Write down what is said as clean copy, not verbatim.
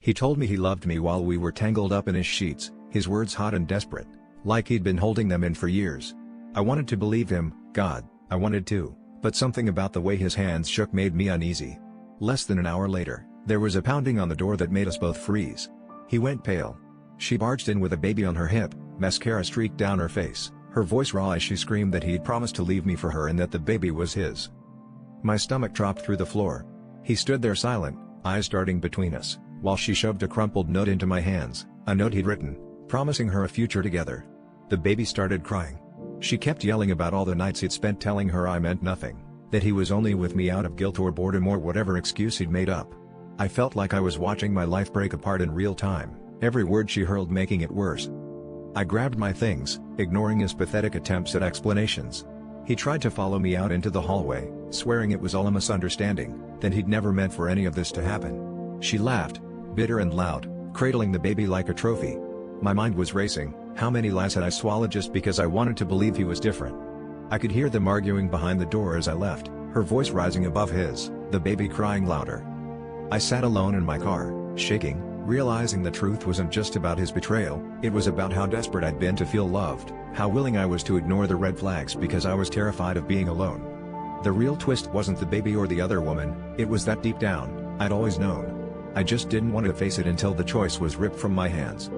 He told me he loved me while we were tangled up in his sheets, his words hot and desperate, like he'd been holding them in for years. I wanted to believe him, God, I wanted to, but something about the way his hands shook made me uneasy. Less than an hour later, there was a pounding on the door that made us both freeze. He went pale. She barged in with a baby on her hip, mascara streaked down her face, her voice raw as she screamed that he'd promised to leave me for her and that the baby was his. My stomach dropped through the floor. He stood there silent, eyes darting between us, while she shoved a crumpled note into my hands, a note he'd written, promising her a future together. The baby started crying. She kept yelling about all the nights he'd spent telling her I meant nothing, that he was only with me out of guilt or boredom or whatever excuse he'd made up. I felt like I was watching my life break apart in real time, every word she hurled making it worse. I grabbed my things, ignoring his pathetic attempts at explanations. He tried to follow me out into the hallway, swearing it was all a misunderstanding, that he'd never meant for any of this to happen. She laughed, bitter and loud, cradling the baby like a trophy. My mind was racing. How many lies had I swallowed just because I wanted to believe he was different? I could hear them arguing behind the door as I left, her voice rising above his, the baby crying louder. I sat alone in my car, shaking, realizing the truth wasn't just about his betrayal, it was about how desperate I'd been to feel loved, how willing I was to ignore the red flags because I was terrified of being alone. The real twist wasn't the baby or the other woman, it was that deep down, I'd always known. I just didn't want to face it until the choice was ripped from my hands.